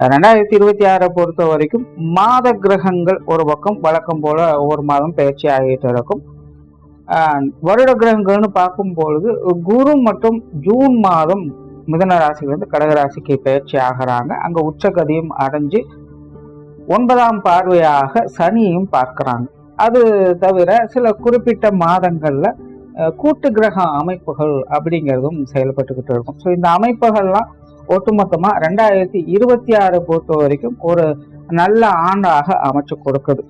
2026 பொறுத்த வரைக்கும் மாத கிரகங்கள் ஒரு பக்கம் வழக்கம் போல ஒவ்வொரு மாதம் பயிற்சி ஆகிட்டு இருக்கும். வருட கிரகங்கள்னு பார்க்கும் பொழுது குரு மற்றும் ஜூன் மாதம் மிதன ராசியிலிருந்து கடகராசிக்கு பயிற்சி ஆகிறாங்க. அங்க உச்சகதியும் அடைஞ்சு 9ஆம் பார்வையாக சனியையும் பார்க்கிறாங்க. அது தவிர சில குறிப்பிட்ட மாதங்கள்ல கூட்டு கிரக அமைப்புகள் அப்படிங்கிறதும் செயல்பட்டுக்கிட்டு இருக்கும். ஸோ இந்த அமைப்புகள்லாம் ஒட்டுமொத்தமா 2026 பொறுத்த வரைக்கும் ஒரு நல்ல ஆண்டாக அமைச்சு கொடுக்குது.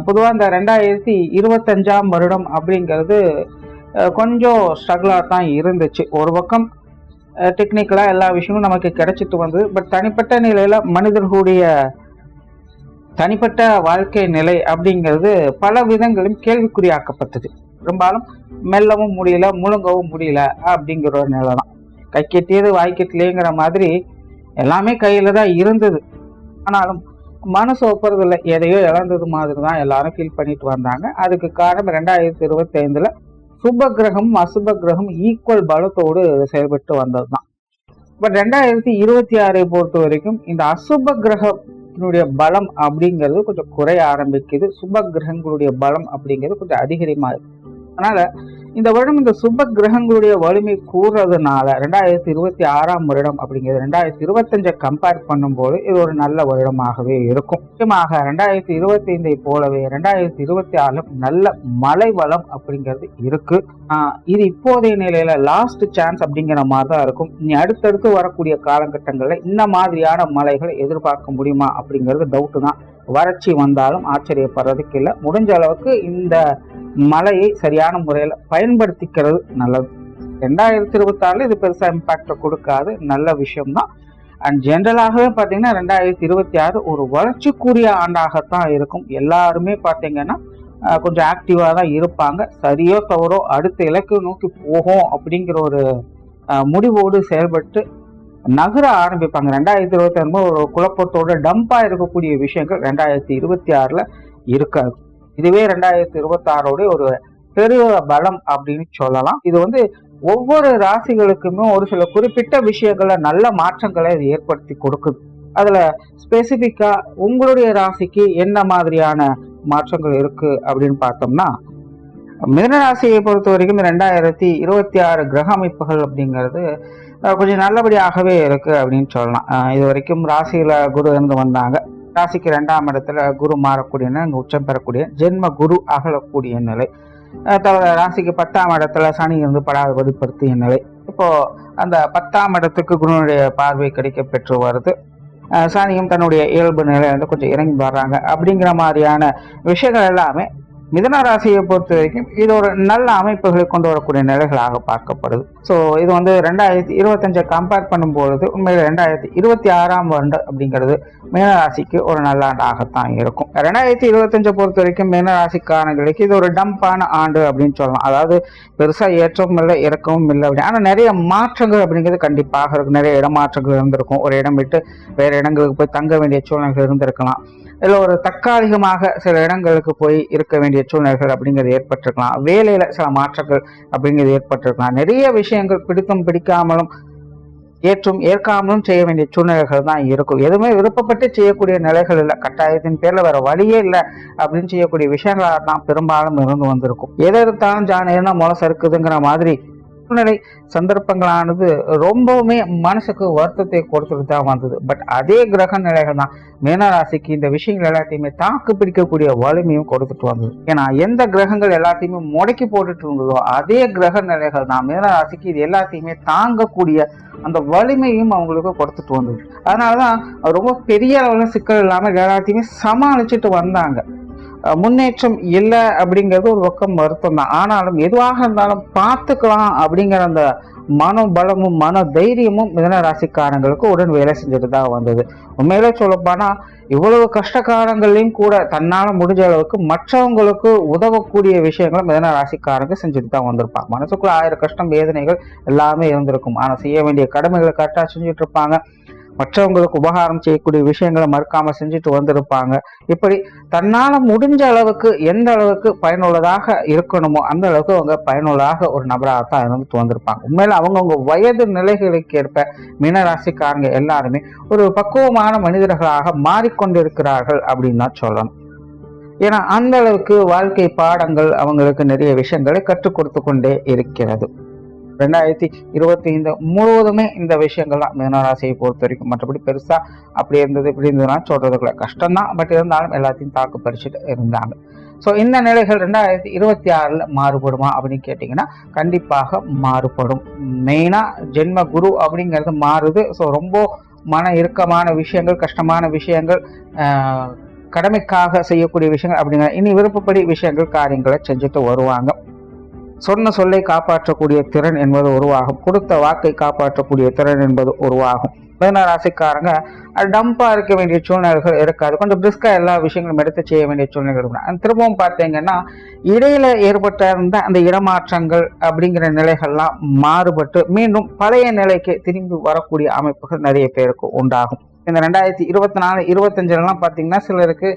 பொதுவாக இந்த 2025ஆம் வருடம் அப்படிங்கிறது கொஞ்சம் ஸ்ட்ரகிளாக தான் இருந்துச்சு. ஒரு பக்கம் டெக்னிக்கலாக எல்லா விஷயமும் நமக்கு கிடைச்சிட்டு வந்தது. பட் தனிப்பட்ட நிலையில மனிதர்களுடைய தனிப்பட்ட வாழ்க்கை நிலை அப்படிங்கிறது பல விதங்களும் கேள்விக்குறியாக்கப்பட்டது. பெரும்பாலும் மெல்லவும் முடியல, முழுங்கவும் முடியல அப்படிங்கிற ஒரு நிலை தான். கை கெட்டியது வாய்க்கெட்டலேங்கிற மாதிரி எல்லாமே கையில தான் இருந்தது. ஆனாலும் மனசு ஒப்புறதில்லை, எதையோ இழந்தது மாதிரி தான் எல்லாரும் ஃபீல் பண்ணிட்டு வந்தாங்க. அதுக்கு காரணம் 2025ல சுப கிரகம் அசுப கிரகம் ஈக்குவல் பலத்தோடு செயல்பட்டு வந்தது தான். பட் 2026 பொறுத்த வரைக்கும் இந்த அசுப கிரகத்தினுடைய பலம் அப்படிங்கிறது கொஞ்சம் குறைய ஆரம்பிக்குது. சுப கிரகங்களுடைய பலம் அப்படிங்கிறது கொஞ்சம் அதிகரிமா இருக்கு. அதனால இந்த வருடம் இந்த சுப கிரகங்களுடைய வலிமை கூறுறதுனால 2026ஆம் வருடம் அப்படிங்கிறது 2025 கம்பேர் பண்ணும்போது இது ஒரு நல்ல வருடமாகவே இருக்கும். முக்கியமாக 2025 போலவே 2026 நல்ல மழை வளம் அப்படிங்கிறது இருக்கு. இது இப்போதைய நிலையில லாஸ்ட் சான்ஸ் அப்படிங்கிற மாதிரி தான் இருக்கும். இனி அடுத்தடுத்து வரக்கூடிய காலகட்டங்கள்ல இந்த மாதிரியான மழைகளை எதிர்பார்க்க முடியுமா அப்படிங்கிறது டவுட்டு தான். வறட்சி வந்தாலும் ஆச்சரியப்படுறதுக்கு இல்லை. முடிஞ்ச அளவுக்கு இந்த மழையை சரியான முறையில் பயன்படுத்திக்கிறது நல்லது. 2026 இது பெருசா இம்பாக்ட கொடுக்காது, நல்ல விஷயம்தான். அண்ட் ஜென்ரலாகவே பார்த்தீங்கன்னா 2026 ஒரு வளர்ச்சிக்குரிய ஆண்டாகத்தான் இருக்கும். எல்லாருமே பார்த்தீங்கன்னா கொஞ்சம் ஆக்டிவாக தான் இருப்பாங்க. சரியோ தவறோ அடுத்த இலக்கு நோக்கி போகும் அப்படிங்கிற ஒரு முடிவோடு செயல்பட்டு நகர ஆரம்பிப்பாங்க. 2025 ஒரு குழப்பத்தோட டம்பா இருக்கக்கூடிய விஷயங்கள் 2026ல இருக்காது. இதுவே 2026 ஒரு பெரிய பலம் அப்படின்னு சொல்லலாம். இது ஒவ்வொரு ராசிகளுக்குமே ஒரு சில குறிப்பிட்ட விஷயங்கள நல்ல மாற்றங்களை இது ஏற்படுத்தி கொடுக்குது. அதுல ஸ்பெசிபிக்கா உங்களுடைய ராசிக்கு என்ன மாதிரியான மாற்றங்கள் இருக்கு அப்படின்னு பார்த்தோம்னா, மிதுன ராசியை பொறுத்த வரைக்கும் 2026 கிரக அமைப்புகள் அப்படிங்கிறது கொஞ்சம் நல்லபடியாகவே இருக்கு அப்படின்னு சொல்லலாம். இது வரைக்கும் ராசியில குரு இருந்து வந்தாங்க. ராசிக்கு 2ஆம் இடத்துல குரு மாறக்கூடிய நிலை, உச்சம் பெறக்கூடிய ஜென்ம குரு அகலக்கூடிய நிலை. ராசிக்கு 10ஆம் இடத்துல சனி இருந்து படாதபடிப்படுத்திய நிலை. இப்போ அந்த 10ஆம் இடத்துக்கு குருனுடைய பார்வை கிடைக்க பெற்று வருது. சனியும் தன்னுடைய இயல்பு நிலையில கொஞ்சம் இறங்கி வர்றாங்க. அப்படிங்கிற மாதிரியான விஷயங்கள் எல்லாமே மிதுன ராசியை பொறுத்த வரைக்கும் இது ஒரு நல்ல அமைப்புகளை கொண்டு வரக்கூடிய நிலைகளாக பார்க்கப்படுது. ஸோ இது 2025 கம்பேர் பண்ணும்பொழுது உண்மையில் 2026ஆம் வருடம் அப்படிங்கிறது மீனராசிக்கு ஒரு நல்ல ஆண்டாகத்தான் இருக்கும். 2025 பொறுத்த வரைக்கும் மீனராசிக்காரங்களுக்கு இது ஒரு டம்பான ஆண்டு அப்படின்னு சொல்லலாம். அதாவது பெருசா ஏற்றமும் இல்லை இறக்கவும் இல்லை அப்படி. ஆனால் நிறைய மாற்றங்கள் அப்படிங்கிறது கண்டிப்பாக இருக்கும். நிறைய இடமாற்றங்கள் இருந்திருக்கும். ஒரு இடம் விட்டு வேற இடங்களுக்கு போய் தங்க வேண்டிய சூழ்நிலைகள் இருந்திருக்கலாம். இல்லை ஒரு தற்காலிகமாக சில இடங்களுக்கு போய் இருக்க வேண்டிய சூழ்நிலைகள் அப்படிங்கிறது ஏற்பட்டிருக்கலாம். வேலையில சில மாற்றங்கள் அப்படிங்கிறது ஏற்பட்டிருக்கலாம். நிறைய விஷயங்கள் பிடித்தும் பிடிக்காமலும் ஏற்றும் ஏற்காமலும் செய்ய வேண்டிய சூழ்நிலைகள் தான் இருக்கும். எதுவுமே விருப்பப்பட்டு செய்யக்கூடிய நிலைகள் இல்லை. கட்டாயத்தின் பேர்ல வேற வழியே இல்லை அப்படின்னு செய்யக்கூடிய விஷயங்களாக தான் பெரும்பாலும் இருந்து வந்திருக்கும். எதை எடுத்தாலும் ஜானேன்னா முளை சறுக்குதுங்கிற மாதிரி சூழ்நிலை சந்தர்ப்பங்களானது ரொம்பவுமே மனசுக்கு வருத்தத்தை கொடுத்துட்டு தான் வந்தது. பட் அதே கிரக நிலைகள் தான் மீனராசிக்கு இந்த விஷயங்கள் எல்லாத்தையுமே தாக்கு பிடிக்கக்கூடிய வலிமையும் கொடுத்துட்டு வந்தது. ஏன்னா எந்த கிரகங்கள் எல்லாத்தையுமே முடக்கி போட்டுட்டு இருந்ததோ அதே கிரக நிலைகள் தான் மீனராசிக்கு இது எல்லாத்தையுமே தாங்கக்கூடிய அந்த வலிமையும் அவங்களுக்கு கொடுத்துட்டு வந்தது. அதனாலதான் ரொம்ப பெரிய அளவுல சிக்கல் இல்லாமல் எல்லாத்தையுமே சமாளிச்சுட்டு வந்தாங்க. முன்னேற்றம் இல்லை அப்படிங்கிறது ஒரு பக்கம் வருத்தம் தான். ஆனாலும் எதுவாக இருந்தாலும் பார்த்துக்கலாம் அப்படிங்கிற அந்த மனோபலமும் மன தைரியமும் மிதுன ராசிக்காரங்களுக்கு உடன் வேலை செஞ்சுட்டு தான் வந்தது. உண்மையிலே சொல்லப்போனா இவ்வளவு கஷ்ட காலங்களையும் கூட தன்னால முடிஞ்ச அளவுக்கு மற்றவங்களுக்கு உதவக்கூடிய விஷயங்களை மிதுன ராசிக்காரங்க செஞ்சுட்டு தான் வந்திருப்பாங்க. மனசுக்குள்ள 1000 கஷ்டம் வேதனைகள் எல்லாமே இருந்திருக்கும். ஆனா செய்ய வேண்டிய கடமைகளை கரெக்டா செஞ்சுட்டு இருப்பாங்க. மற்றவங்களுக்கு உபகாரம் செய்யக்கூடிய விஷயங்களை மறுக்காம செஞ்சுட்டு வந்திருப்பாங்க. இப்படி தன்னால முடிஞ்ச அளவுக்கு எந்த அளவுக்கு பயனுள்ளதாக இருக்கணுமோ அந்த அளவுக்கு அவங்க பயனுள்ளதாக ஒரு நபராகத்தான் இருந்துட்டு வந்திருப்பாங்க. உண்மையில அவங்கவுங்க வயது நிலைகளுக்கு ஏற்ப மீனராசிக்காரங்க எல்லாருமே ஒரு பக்குவமான மனிதர்களாக மாறிக்கொண்டிருக்கிறார்கள் அப்படின்னு தான் சொல்லணும். ஏன்னா அந்த அளவுக்கு வாழ்க்கை பாடங்கள் அவங்களுக்கு நிறைய விஷயங்களை கற்றுக் கொடுத்து கொண்டே இருக்கிறது. 2025 முழுவதுமே இந்த விஷயங்கள்லாம் மீனராசியை பொறுத்த வரைக்கும். மற்றபடி பெருசா அப்படி இருந்தது இப்படி இருந்ததுன்னா சொல்றதுக்குள்ள கஷ்டம்தான். பட் இருந்தாலும் எல்லாத்தையும் தாக்கு பறிச்சுட்டு இருந்தாங்க. ஸோ இந்த நிலைகள் 2026 மாறுபடுமா அப்படின்னு கேட்டிங்கன்னா கண்டிப்பாக மாறுபடும். மெயினா ஜென்ம குரு அப்படிங்கிறது மாறுது. ஸோ ரொம்ப மன இறுக்கமான விஷயங்கள், கஷ்டமான விஷயங்கள், கடமைக்காக செய்யக்கூடிய விஷயங்கள் அப்படிங்கிற இனி விருப்பப்படி விஷயங்கள் காரியங்களை செஞ்சுட்டு வருவாங்க. சொன்ன சொல்லை காப்பாற்றக்கூடிய திறன் என்பது உருவாகும். கொடுத்த வாக்கை காப்பாற்றக்கூடிய திறன் என்பது உருவாகும். மீனராசிக்காரங்க டம்பா இருக்க வேண்டிய சூழ்நிலைகள் இருக்காது. கொஞ்சம் பிரிஸ்கா எல்லா விஷயங்களும் எடுத்து செய்ய வேண்டிய சூழ்நிலைகள் இருக்கும். திரும்பவும் பார்த்தீங்கன்னா இடையில ஏற்பட்ட இருந்த அந்த இடமாற்றங்கள் அப்படிங்கிற நிலைகள்லாம் மாறுபட்டு மீண்டும் பழைய நிலைக்கு திரும்பி வரக்கூடிய அமைப்புகள் நிறைய பேருக்கு உண்டாகும். இந்த 2024, 25 பார்த்தீங்கன்னா சிலருக்கு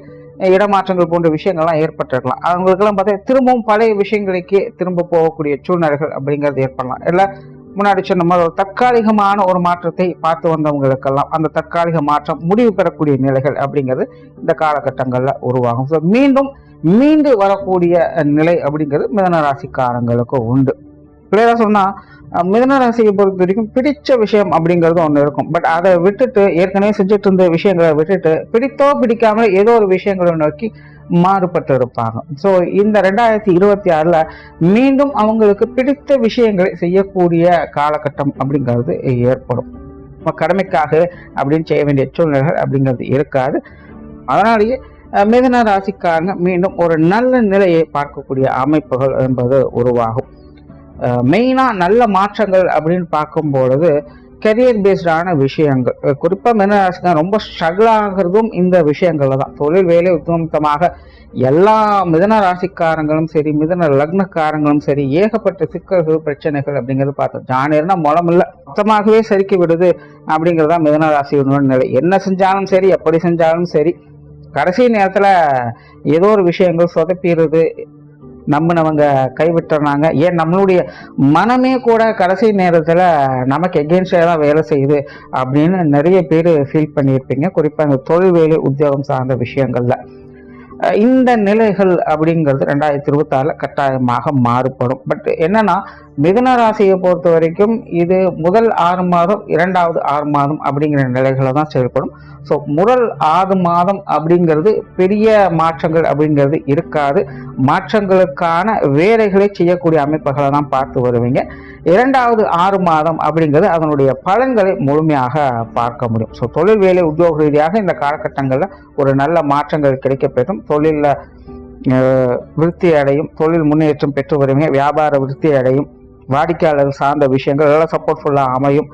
இடமாற்றங்கள் போன்ற விஷயங்கள்லாம் ஏற்பட்டிருக்கலாம். அவங்களுக்கெல்லாம் பார்த்தா திரும்பவும் பழைய விஷயங்களுக்கே திரும்ப போகக்கூடிய சூழ்நிலைகள் அப்படிங்கிறது ஏற்படலாம். இல்லை முன்னாடி சொன்ன மாதிரி ஒரு தற்காலிகமான ஒரு மாற்றத்தை பார்த்து வந்தவங்களுக்கெல்லாம் அந்த தற்காலிக மாற்றம் முடிவு பெறக்கூடிய நிலைகள் அப்படிங்கிறது இந்த காலகட்டங்களில் உருவாகும். ஸோ மீண்டு வரக்கூடிய நிலை அப்படிங்கிறது மிதன ராசிக்காரங்களுக்கு உண்டு. கிளியரா சொன்னா மிதன ராசியை பொறுத்த வரைக்கும் பிடிச்ச விஷயம் அப்படிங்கிறது ஒன்று இருக்கும். பட் அதை விட்டுட்டு ஏற்கனவே செஞ்சுட்டு இருந்த விஷயங்களை விட்டுட்டு பிடித்தோ பிடிக்காம ஏதோ ஒரு விஷயங்களை நோக்கி மாறுபட்டு இருப்பாங்க. ஸோ இந்த 2026 மீண்டும் அவங்களுக்கு பிடித்த விஷயங்களை செய்யக்கூடிய காலகட்டம் அப்படிங்கிறது ஏற்படும். கடமைக்காக அப்படின்னு செய்ய வேண்டிய சூழ்நிலைகள் அப்படிங்கிறது இருக்காது. அதனாலேயே மிதன ராசிக்காரங்க மீண்டும் ஒரு நல்ல நிலையை பார்க்கக்கூடிய அமைப்புகள் என்பது உருவாகும். மெயினாக நல்ல மாற்றங்கள் அப்படின்னு பார்க்கும்பொழுது கெரியர் பேஸ்டான விஷயங்கள், குறிப்பாக மிதனராசிக்காரங்க ரொம்ப ஸ்ட்ரகிள் ஆகிறதும் இந்த விஷயங்கள்ல தான். தொழில் வேலை உத்தமமாக எல்லா மிதன ராசிக்காரங்களும் சரி, மிதன லக்னக்காரங்களும் சரி, ஏகப்பட்ட சிக்கல்கள் பிரச்சனைகள் அப்படிங்கிறது பார்த்தோம். ஜானியர்னா மூலம் இல்லை, மொத்தமாகவே சரிக்கி விடுது அப்படிங்கிறதா மிதன ராசியோட நிலை. என்ன செஞ்சாலும் சரி, எப்படி செஞ்சாலும் சரி, கடைசி நேரத்தில் ஏதோ ஒரு விஷயங்கள் சொதப்பிடுது, நம்பினவங்க கைவிட்டுறாங்க. ஏன் நம்மளுடைய மனமே கூட கடைசி நேரத்தில் நமக்கு எகென்ஸ்டாக தான் வேலை செய்யுது அப்படின்னு நிறைய பேர் ஃபீல் பண்ணியிருப்பீங்க. குறிப்பாக இந்த தொழில் வேலை உத்தியோகம் சார்ந்த விஷயங்கள்ல இந்த நிலைகள் அப்படிங்கிறது 2026 கட்டாயமாக மாறுபடும். பட் என்னன்னா மிதுன ராசியை பொறுத்த வரைக்கும் இது முதல் 6 மாதம், 2வது 6 மாதம் அப்படிங்கிற நிலைகளை தான் செயல்படும். ஸோ முதல் 6 மாதம் அப்படிங்கிறது பெரிய மாற்றங்கள் அப்படிங்கிறது இருக்காது. மாற்றங்களுக்கான வேலைகளை செய்யக்கூடிய அமைப்புகளை தான் பார்த்து வருவீங்க. 2வது 6 மாதம் அப்படிங்கிறது அதனுடைய பலன்களை முழுமையாக பார்க்க முடியும். ஸோ தொழில் வேலை உத்தியோக ரீதியாக இந்த காலகட்டங்களில் ஒரு நல்ல மாற்றங்கள் கிடைக்கப்பெறும். தொழிலில் விருத்தி அடையும், தொழில் முன்னேற்றம் பெற்று வருவீங்க, வியாபார விருத்தி அடையும், வாடிக்கையாளர் சார்ந்த விஷயங்கள் எல்லாம் சப்போர்ட்ஃபுல்லாக அமையும்.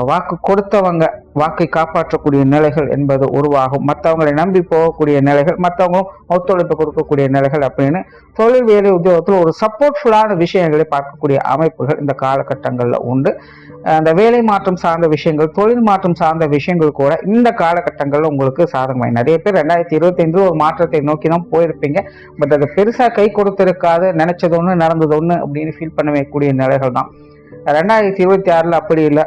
வாக்கு கொடுத்தவங்க வாக்கை காப்பாற்றக்கூடிய நிலைகள் என்பது உருவாகும். மற்றவங்களை நம்பி போகக்கூடிய நிலைகள், மற்றவங்களும் ஒத்துழைப்பு கொடுக்கக்கூடிய நிலைகள் அப்படின்னு தொழில் வேலை உத்தியோகத்தில் ஒரு சப்போர்ட்ஃபுல்லான விஷயங்களை பார்க்கக்கூடிய அமைப்புகள் இந்த காலகட்டங்களில் உண்டு. அந்த வேலை மாற்றம் சார்ந்த விஷயங்கள், தொழில் மாற்றம் சார்ந்த விஷயங்கள் கூட இந்த காலகட்டங்களில் உங்களுக்கு சாதகமாய் நிறைய பேர் 2025 ஒரு மாற்றத்தை நோக்கி தான் போயிருப்பீங்க. பட் அது பெருசாக கை கொடுத்திருக்காது. நினைச்சது ஒன்று நடந்தது ஒன்று அப்படின்னு ஃபீல் பண்ணக்கூடிய நிலைகள் தான். 2026 அப்படி இல்லை.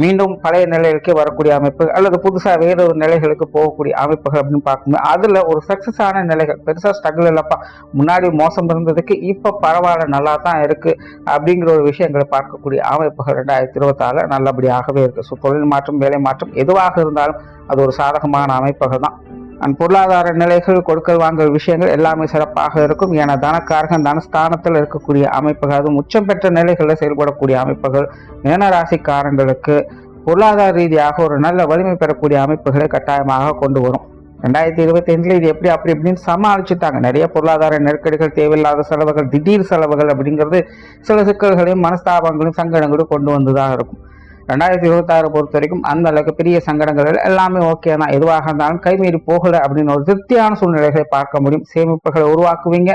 மீண்டும் பழைய நிலைகளுக்கு வரக்கூடிய அமைப்பு அல்லது புதுசாக வேறொரு நிலைகளுக்கு போகக்கூடிய அமைப்புகள் அப்படின்னு பார்க்கும்போது அதில் ஒரு சக்ஸஸ் ஆன நிலைகள், பெருசாக ஸ்ட்ரகிள் இல்லைப்பா, முன்னாடி மோசம் இருந்ததுக்கு இப்போ பரவாயில்ல, நல்லா தான் இருக்குது அப்படிங்கிற ஒரு விஷயங்களை பார்க்கக்கூடிய அமைப்புகள் 2026 நல்லபடியாகவே இருக்குது. ஸோ தொழில் மாற்றம், வேலை மாற்றம் எதுவாக இருந்தாலும் அது ஒரு சாதகமான அமைப்புகள் தான். பொருளாதார நிலைகள், கொடுக்கல் வாங்கல் விஷயங்கள் எல்லாமே சிறப்பாக இருக்கும். ஏன்னா தனக்காரகன் தனஸ்தானத்தில் இருக்கக்கூடிய அமைப்புகள், அதுவும் உச்சம் பெற்ற நிலைகளில் செயல்படக்கூடிய அமைப்புகள் மீனராசிக்காரங்களுக்கு பொருளாதார ரீதியாக ஒரு நல்ல வலிமை பெறக்கூடிய அமைப்புகளை கட்டாயமாக கொண்டு வரும். 2025 இது எப்படி அப்படி இப்படின்னு சமாளிச்சுட்டாங்க. நிறைய பொருளாதார நெருக்கடிகள், தேவையில்லாத செலவுகள், திடீர் செலவுகள் அப்படிங்கிறது சில சிக்கல்களையும் மனஸ்தாபங்களையும் சங்கடங்களும் கொண்டு வந்துதான் இருக்கும். 2026 பொறுத்த வரைக்கும் அந்த அளவுக்கு பெரிய சங்கடங்கள் எல்லாமே ஓகே தான். எதுவாக இருந்தாலும் கைமீறி போகலை அப்படின்னு ஒரு திருப்தியான சூழ்நிலைகளை பார்க்க முடியும். சேமிப்புகளை உருவாக்குவீங்க.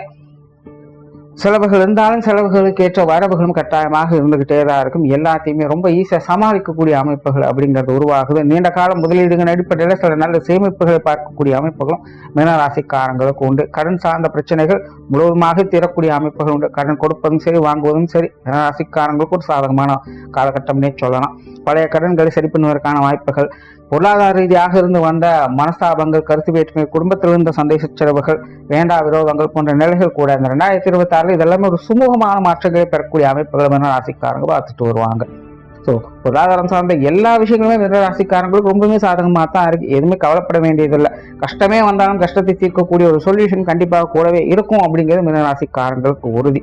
செலவுகள் இருந்தாலும் செலவுகளுக்கு ஏற்ற வரவுகளும் கட்டாயமாக இருந்துகிட்டே தான் இருக்கும். எல்லாத்தையுமே ரொம்ப ஈஸியாக சமாளிக்கக்கூடிய அமைப்புகள் அப்படிங்கிறது உருவாகுது. நீண்ட கால முதலீடுகள் அடிப்படையில் சில நல்ல சேமிப்புகளை பார்க்கக்கூடிய அமைப்புகளும் மீனராசிக்காரங்களுக்கு உண்டு. கடன் சார்ந்த பிரச்சனைகள் முழுவதுமாக தீரக்கூடிய அமைப்புகள் உண்டு. கடன் கொடுப்பதும் சரி வாங்குவதும் சரி மீனராசிக்காரங்களுக்கு ஒரு சாதகமான காலகட்டம்னே சொல்லலாம். பழைய கடன்களை சரி பண்ணுவதற்கான வாய்ப்புகள், பொருளாதார ரீதியாக இருந்து வந்த மனஸ்தாபங்கள், கருத்து வேற்றுமை, குடும்பத்தில் இருந்த சண்டை சச்சரவுகள், வேண்டா விரோதங்கள் போன்ற நிலைகள் கூட இந்த 2026 இதெல்லாமே ஒரு சுமூகமான மாற்றங்களை பெறக்கூடிய அமைப்புகளை மீனராசிக்காரங்க பார்த்துட்டு வருவாங்க. ஸோ பொருளாதாரம் சார்ந்த எல்லா விஷயங்களுமே மீனராசிக்காரங்களுக்கு ரொம்பவே சாதகமாக தான் இருக்கு. எதுவுமே கவலைப்பட வேண்டியதில்லை. கஷ்டமே வந்தாலும் கஷ்டத்தை தீர்க்கக்கூடிய ஒரு சொல்யூஷன் கண்டிப்பாக கூடவே இருக்கும் அப்படிங்கிறது மீனராசிக்காரங்களுக்கு உறுதி.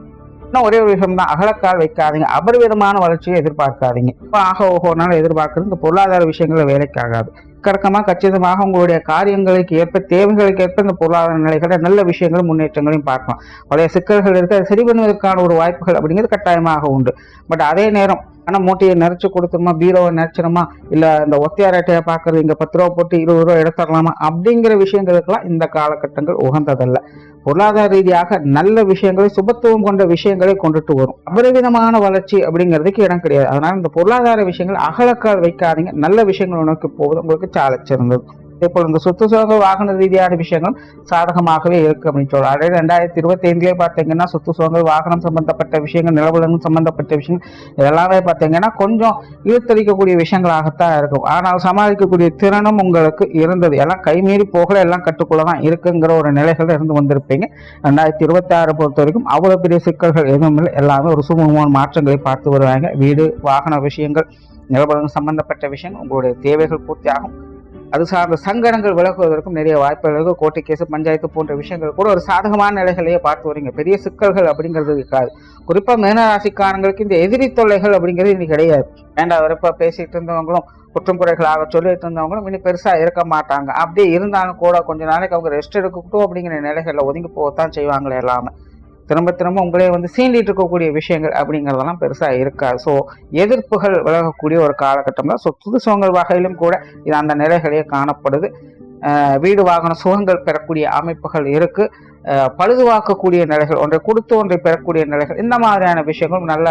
ஒரே ஒரு விஷயம் தான், அகலக்கால் வைக்காதீங்க. அபரிவிதமான வளர்ச்சியை எதிர்பார்க்காதீங்க. ஆக ஓஹோனால எதிர்பார்க்கறது இந்த பொருளாதார விஷயங்கள வேலைக்காகாது. கறக்கமா கச்சிதமாக உங்களுடைய காரியங்களுக்கு ஏற்ப தேவைகளுக்கு ஏற்ப இந்த பொருளாதார நிலைகளை நல்ல விஷயங்களும் முன்னேற்றங்களையும் பார்க்கலாம். பழைய சிக்கல்கள் இருக்கு, அதை சரி பண்ணுவதற்கான ஒரு வாய்ப்புகள் அப்படிங்கிறது கட்டாயமாக உண்டு. பட் அதே நேரம் ஆனால் மூட்டையை நிறைச்சு கொடுத்துருமா, பீரோவை நிறைச்சிருமா, இல்லை இந்த ஒத்தையார் அட்டையை பார்க்கறது இங்கே 10 ரூபா போட்டு 20 ரூபா எடுத்துடலாமா அப்படிங்கிற விஷயங்களுக்கெல்லாம் இந்த காலகட்டங்கள் உகந்ததல்ல. பொருளாதார ரீதியாக நல்ல விஷயங்களை, சுபத்துவம் கொண்ட விஷயங்களை கொண்டுட்டு வரும். அபரிவிதமான வளர்ச்சி அப்படிங்கிறதுக்கு இடம் கிடையாது. அதனால இந்த பொருளாதார விஷயங்கள் அகலக்கால் வைக்காதீங்க. நல்ல விஷயங்கள் நோக்கி போவது உங்களுக்கு சாலச்சிறந்தது. இப்போ இந்த சொத்து சுகங்கள் வாகன ரீதியான விஷயங்கள் சாதகமாகவே இருக்கு அப்படின்னு சொல்றோம். அதே 2025 பார்த்தீங்கன்னா சொத்து சுகங்கள், வாகனம் சம்பந்தப்பட்ட விஷயங்கள், நிலவலங்கள் சம்பந்தப்பட்ட விஷயங்கள் இதெல்லாமே பார்த்தீங்கன்னா கொஞ்சம் இழுத்தடிக்கக்கூடிய விஷயங்களாகத்தான் இருக்கும். ஆனால் சமாளிக்கக்கூடிய திறனும் உங்களுக்கு இருந்தது. எல்லாம் கைமீறி போகல, எல்லாம் கட்டுக்குள்ளதான் இருக்குங்கிற ஒரு நிலைகள் இருந்து வந்திருப்பீங்க. 2026 பொறுத்த வரைக்கும் அவ்வளவு பெரிய சிக்கல்கள் எதுவும் இல்லை. எல்லாமே ஒரு சுமூகமான மாற்றங்களை பார்த்து வருவாங்க. வீடு வாகன விஷயங்கள், நிலவலங்கள் சம்பந்தப்பட்ட விஷயங்கள் உங்களுடைய தேவைகள் பூர்த்தியாகும். அது சார்ந்த சங்கடங்கள் விலகுவதற்கும் நிறைய வாய்ப்புகள், கோர்ட்டு கேஸ், பஞ்சாயத்து போன்ற விஷயங்கள் கூட ஒரு சாதகமான நிலைகளையே பார்த்து வரீங்க. பெரிய சிக்கல்கள் அப்படிங்கிறது இருக்காது. குறிப்பா மீனராசிக்காரங்களுக்கு இந்த எதிரி தொல்லைகள் அப்படிங்கிறது இன்னைக்கு கிடையாது. வேண்டாம் வெறுப்பா பேசிட்டு இருந்தவங்களும், குற்றம் குறைகளாக சொல்லிட்டு இருந்தவங்களும் இன்னும் பெருசா இருக்க மாட்டாங்க. அப்படியே இருந்தாலும் கூட கொஞ்ச நாளைக்கு அவங்க ரெஸ்ட் எடுக்கட்டும் அப்படிங்கிற நிலைகள்ல ஒதுங்கி போகத்தான் செய்வாங்களே எல்லாமே. திரும்ப திரும்ப உங்களே சீண்டிட்டு இருக்கக்கூடிய விஷயங்கள் அப்படிங்கிறதெல்லாம் பெருசா இருக்காது. ஸோ எதிர்ப்புகள் விலகக்கூடிய ஒரு காலகட்டம் தான். ஸோ புது சுகங்கள் வகையிலும் கூட இது அந்த நிலைகளே காணப்படுது. வீடு வாகன சுகங்கள் பெறக்கூடிய அமைப்புகள் இருக்கு. பழுதுவாக்கக்கூடிய நிலைகள், ஒன்றை கொடுத்து ஒன்றை பெறக்கூடிய நிலைகள், இந்த மாதிரியான விஷயங்களும் நல்ல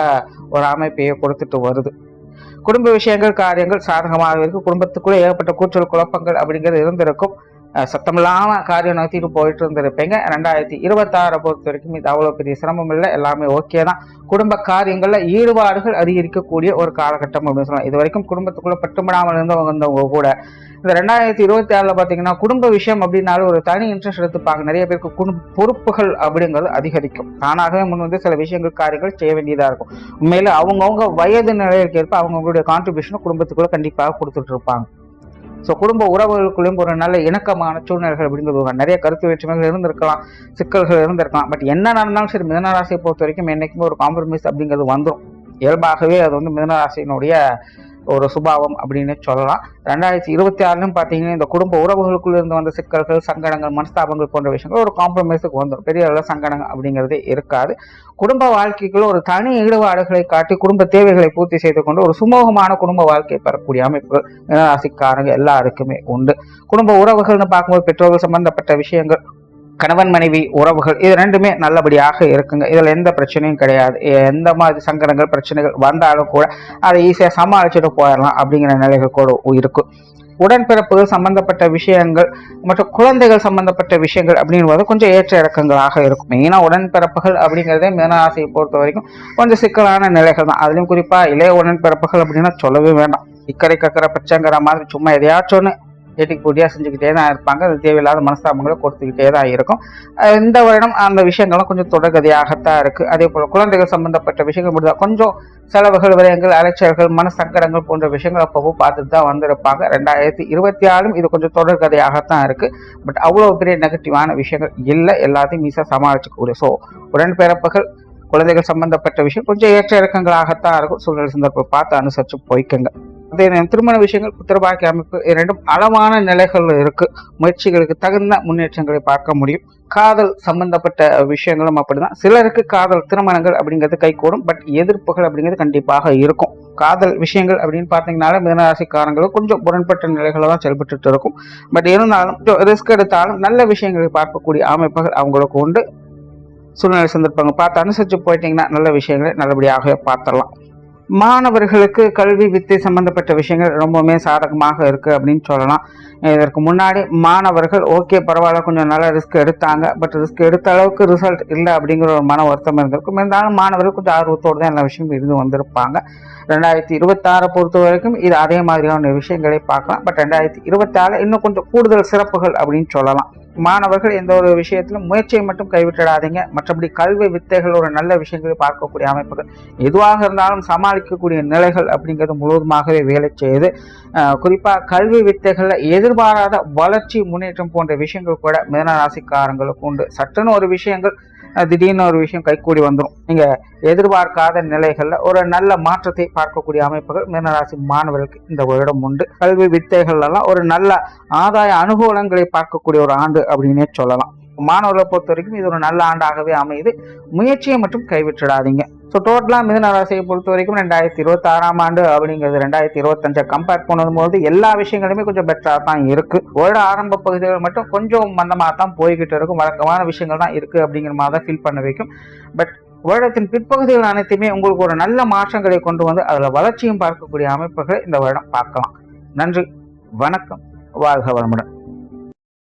ஒரு அமைப்பையே கொடுத்துட்டு வருது. குடும்ப விஷயங்கள், காரியங்கள் சாதகமாக இருக்கு. குடும்பத்துக்குள்ளே ஏகப்பட்ட கூச்சல் குழப்பங்கள் அப்படிங்கிறது இருந்திருக்கும். சத்தமில்லாம காரியம் நடத்திட்டு போயிட்டு இருந்திருப்பீங்க. 2026 பொறுத்த வரைக்கும் இது அவ்வளவு பெரிய சிரமம் இல்லை. எல்லாமே ஓகே தான். குடும்ப காரியங்கள்ல ஈடுபாடுகள் அதிகரிக்கக்கூடிய ஒரு காலகட்டம் அப்படின்னு சொல்லலாம். இது வரைக்கும் குடும்பத்துக்குள்ள பட்டுப்படாமல் இருந்தவங்க கூட இந்த 2026 பாத்தீங்கன்னா குடும்ப விஷயம் அப்படின்னாலும் ஒரு தனி இன்ட்ரெஸ்ட் எடுத்துப்பாங்க. நிறைய பேருக்கு குடும்ப பொறுப்புகள் அப்படிங்கிறது அதிகரிக்கும். தானாகவே முன் சில விஷயங்கள், காரியங்கள் செய்ய வேண்டியதா இருக்கும். உண்மையில அவங்கவுங்க வயது நிலைக்கு ஏற்ப அவங்களுடைய கான்ட்ரிபியூஷன் குடும்பத்துக்குள்ள கண்டிப்பாக கொடுத்துட்டு இருப்பாங்க. ஸோ குடும்ப உறவுகளுக்குள்ளேயும் ஒரு நல்ல இணக்கமான சூழ்நிலைகள் அப்படிங்கிறது நிறைய கருத்து வேற்றுமைகள் இருந்திருக்கலாம், சிக்கல்கள் இருந்திருக்கலாம். பட் என்ன நடந்தாலும் சரி, மிதனராசியை பொறுத்த வரைக்கும் என்னைக்குமே ஒரு காம்ப்ரமைஸ் அப்படிங்கிறது வந்துடும். இயல்பாகவே அது மிதனராசியினுடைய ஒரு சுபாவம் அப்படின்னு சொல்லலாம். 2026 பார்த்தீங்கன்னா இந்த குடும்ப உறவுகளுக்குள்ள இருந்து வந்த சிக்கல்கள், சங்கடங்கள், மனஸ்தாபங்கள் போன்ற விஷயங்கள் ஒரு காம்ப்ரமைஸுக்கு வந்துடும். பெரிய அளவில் சங்கடங்கள் அப்படிங்கிறதே இருக்காது. குடும்ப வாழ்க்கைக்குள்ள ஒரு தனி ஈடுபாடுகளை காட்டி குடும்ப தேவைகளை பூர்த்தி செய்து கொண்டு ஒரு சுமூகமான குடும்ப வாழ்க்கையை பெறக்கூடிய அமைப்புகள் ராசிக்காரங்க எல்லாருக்குமே உண்டு. குடும்ப உறவுகள்னு பார்க்கும்போது பெற்றோர்கள் சம்பந்தப்பட்ட விஷயங்கள், கணவன் மனைவி உறவுகள், இது ரெண்டுமே நல்லபடியாக இருக்குங்க. இதுல எந்த பிரச்சனையும் கிடையாது. எந்த மாதிரி சங்கடங்கள் பிரச்சனைகள் வந்தாலும் கூட அதை ஈஸியா சமாளிச்சுட்டு போயிடலாம் அப்படிங்கிற நிலைகள் கூட இருக்கும். உடன்பிறப்புகள் சம்பந்தப்பட்ட விஷயங்கள் மற்றும் குழந்தைகள் சம்பந்தப்பட்ட விஷயங்கள் அப்படின்றது கொஞ்சம் ஏற்ற இறக்கங்களாக இருக்கும். மெயினா உடன்பிறப்புகள் அப்படிங்கிறதே மீனராசியை பொறுத்த வரைக்கும் கொஞ்சம் சிக்கலான நிலைகள் தான். அதுலயும் குறிப்பா இளைய உடன்பிறப்புகள் அப்படின்னா சொல்லவே வேண்டாம். இக்கரை கக்கரை பச்சைங்கிற மாதிரி சும்மா எதையாச்சும் ஒன்று ஏட்டிக்கு போட்டியாக செஞ்சுக்கிட்டே தான் இருப்பாங்க. அது தேவையில்லாத மனஸ்தாபங்களை கொடுத்துக்கிட்டே தான் இருக்கும். இந்த வருடம் அந்த விஷயங்கள்லாம் கொஞ்சம் தொடர்கதையாகத்தான் இருக்குது. அதே போல் குழந்தைகள் சம்பந்தப்பட்ட விஷயங்கள் முடிந்தால் கொஞ்சம் செலவுகள், விரயங்கள், அலைச்சல்கள், மனசங்கடங்கள் போன்ற விஷயங்கள் அப்பப்போ பார்த்துட்டு தான் வந்திருப்பாங்க. 2026 இது கொஞ்சம் தொடர்கதையாகத்தான் இருக்குது. பட் அவ்வளோ பெரிய நெகட்டிவான விஷயங்கள் இல்லை. எல்லாத்தையும் ஈஸியாக சமாளிச்சுக்கூடிய. ஸோ உடன்பிறப்புகள், குழந்தைகள் சம்பந்தப்பட்ட விஷயம் கொஞ்சம் ஏற்ற இறக்கங்களாகத்தான் இருக்கும். சூழ்நிலை சந்தர்ப்பம் பார்த்து அனுசரித்து போய்க்குங்க. அதே நேரம் திருமண விஷயங்கள், புத்திரபாக்கிய அமைப்பு இரண்டும் அளவான நிலைகள் இருக்கு. முயற்சிகளுக்கு தகுந்த முன்னேற்றங்களை பார்க்க முடியும். காதல் சம்பந்தப்பட்ட விஷயங்களும் அப்படிதான். சிலருக்கு காதல் திருமணங்கள் அப்படிங்கிறது கைகூடும். பட் எதிர்ப்புகள் அப்படிங்கிறது கண்டிப்பாக இருக்கும். காதல் விஷயங்கள் அப்படின்னு பார்த்தீங்கன்னாலே மீனராசிக்காரங்களுக்கு கொஞ்சம் முரண்பட்ட நிலைகளை தான் செயல்பட்டு இருக்கும். பட் இருந்தாலும் ரிஸ்க் எடுத்தாலும் நல்ல விஷயங்களை பார்க்கக்கூடிய அமைப்புகள் அவங்களுக்கு உண்டு. சூழ்நிலை சந்தர்ப்பங்கள் பார்த்து அனுசரித்து போயிட்டீங்கன்னா நல்ல விஷயங்களை நல்லபடியாக பார்த்துடலாம். மாணவர்களுக்கு கல்வி வித்தை சம்பந்தப்பட்ட விஷயங்கள் ரொம்பவுமே சாதகமாக இருக்கு அப்படின்னு சொல்லலாம். இதற்கு முன்னாடி மாணவர்கள் ஓகே பரவாயில்ல கொஞ்சம் நல்ல ரிஸ்க் எடுத்தாங்க, பட் ரிஸ்க் எடுத்த அளவுக்கு ரிசல்ட் இல்லை அப்படிங்கிற ஒரு மன வருத்தம் இருந்திருக்கும். இருந்தாலும் மாணவர்கள் கொஞ்சம் ஆர்வத்தோடு தான் எல்லா விஷயம் இருந்து வந்திருப்பாங்க. 2026 பொறுத்த வரைக்கும் இது அதே மாதிரியான விஷயங்களை பார்க்கலாம். பட் 2024 இன்னும் கொஞ்சம் கூடுதல் சிறப்புகள் அப்படின்னு சொல்லலாம். மாணவர்கள் எந்த ஒரு விஷயத்திலும் முயற்சியை மட்டும் கைவிட்டுடாதீங்க. மற்றபடி கல்வி வித்தைகள் ஒரு நல்ல விஷயங்களை பார்க்கக்கூடிய அமைப்புகள் எதுவாக இருந்தாலும் சமாளிக்கக்கூடிய நிலைகள் அப்படிங்கிறது முழுவதுமாகவே வேலை செய்யுது. குறிப்பாக கல்வி வித்தைகளில் எதிர்பாராத வளர்ச்சி முன்னேற்றம் போன்ற விஷயங்கள் கூட மிதன ராசிக்காரங்களுக்கு உண்டு. சட்டுன்னு ஒரு விஷயங்கள் திடீர்னு ஒரு விஷயம் கைகூடி வந்துடும். நீங்க எதிர்பார்க்காத நிலைகள்ல ஒரு நல்ல மாற்றத்தை பார்க்கக்கூடிய அமைப்புகள் மீனராசி மாணவர்களுக்கு இந்த வருடம் உண்டு. கல்வி வித்தைகள் எல்லாம் ஒரு நல்ல ஆதாய அனுகூலங்களை பார்க்கக்கூடிய ஒரு ஆண்டு அப்படின்னே சொல்லலாம். மாணவர்களை பொறுத்த வரைக்கும் இது ஒரு நல்ல ஆண்டாகவே அமையுது. முயற்சியை மட்டும் கைவிட்டுடாதீங்க. ஸோ டோட்டலாக மிதுன ராசியை பொறுத்த வரைக்கும் 2026 ஆண்டு அப்படிங்கிறது 2025 கம்பேர் பண்ணும்போது எல்லா விஷயங்களுமே கொஞ்சம் பெட்டராக தான் இருக்கு. வருட ஆரம்ப பகுதிகள் மட்டும் கொஞ்சம் மந்தமாக தான் போய்கிட்டு இருக்கும். வழக்கமான விஷயங்கள் தான் இருக்கு அப்படிங்கிற மாதிரி தான் ஃபீல் பண்ண வைக்கும். பட் வருடத்தின் பிற்பகுதிகள் அனைத்துமே உங்களுக்கு ஒரு நல்ல மாற்றங்களை கொண்டு வந்து அதில் வளர்ச்சியும் பார்க்கக்கூடிய அமைப்புகளை இந்த வருடம் பார்க்கலாம். நன்றி, வணக்கம், வாழ்க வளமுடன்.